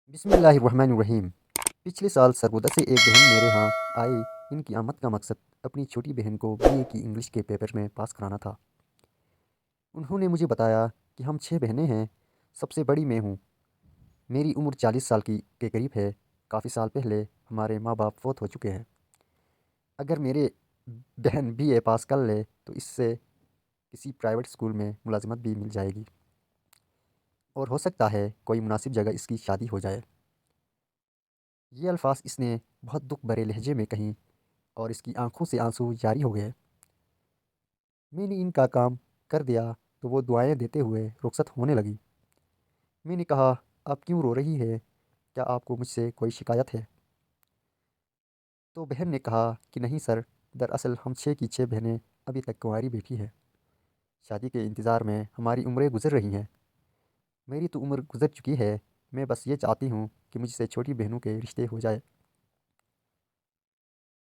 بسم اللہ الرحمن الرحیم۔ پچھلے سال سرگودا سے ایک بہن میرے ہاں آئی۔ ان کی آمد کا مقصد اپنی چھوٹی بہن کو BA کی انگلش کے پیپر میں پاس کرانا تھا۔ انہوں نے مجھے بتایا کہ ہم 6 بہنیں ہیں، سب سے بڑی میں ہوں۔ میری عمر 40 سال کے قریب ہے۔ کافی سال پہلے ہمارے ماں باپ فوت ہو چکے ہیں۔ اگر میرے بہن BA پاس کر لے تو اس سے کسی پرائیویٹ اسکول میں ملازمت بھی مل جائے گی، اور ہو سکتا ہے کوئی مناسب جگہ اس کی شادی ہو جائے۔ یہ الفاظ اس نے بہت دکھ بھرے لہجے میں کہیں اور اس کی آنکھوں سے آنسو جاری ہو گئے۔ میں نے ان کا کام کر دیا تو وہ دعائیں دیتے ہوئے رخصت ہونے لگی۔ میں نے کہا، آپ کیوں رو رہی ہے؟ کیا آپ کو مجھ سے کوئی شکایت ہے؟ تو بہن نے کہا کہ نہیں سر، دراصل ہم 6 کی 6 بہنیں ابھی تک کنواری بیٹھی ہیں۔ شادی کے انتظار میں ہماری عمریں گزر رہی ہیں۔ میری تو عمر گزر چکی ہے۔ میں بس یہ چاہتی ہوں کہ مجھ سے چھوٹی بہنوں کے رشتے ہو جائے۔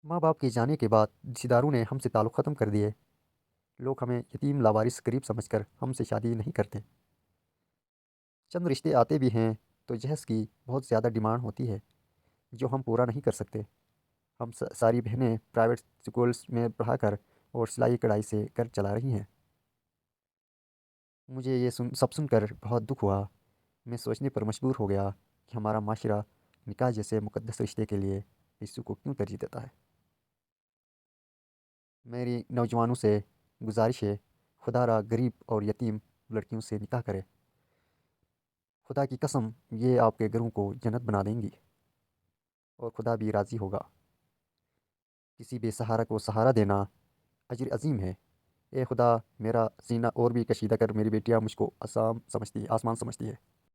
ماں باپ کے جانے کے بعد رشتہ داروں نے ہم سے تعلق ختم کر دیے۔ لوگ ہمیں یتیم لاوارث قریب سمجھ کر ہم سے شادی نہیں کرتے۔ چند رشتے آتے بھی ہیں تو جہیز کی بہت زیادہ ڈیمانڈ ہوتی ہے جو ہم پورا نہیں کر سکتے۔ ہم ساری بہنیں پرائیویٹ اسکولس میں پڑھا کر اور سلائی کڑھائی سے گھر چلا رہی ہیں۔ مجھے یہ سب سن کر بہت دکھ ہوا۔ میں سوچنے پر مجبور ہو گیا کہ ہمارا معاشرہ نکاح جیسے مقدس رشتے کے لیے پیسوں کو کیوں ترجیح دیتا ہے۔ میری نوجوانوں سے گزارش ہے، خدا را غریب اور یتیم لڑکیوں سے نکاح کرے۔ خدا کی قسم یہ آپ کے گھروں کو جنت بنا دیں گی، اور خدا بھی راضی ہوگا۔ کسی بے سہارا کو سہارا دینا اجر عظیم ہے۔ اے خدا، میرا سینہ اور بھی کشیدہ کر، میری بیٹیاں مجھ کو آسمان سمجھتی ہے۔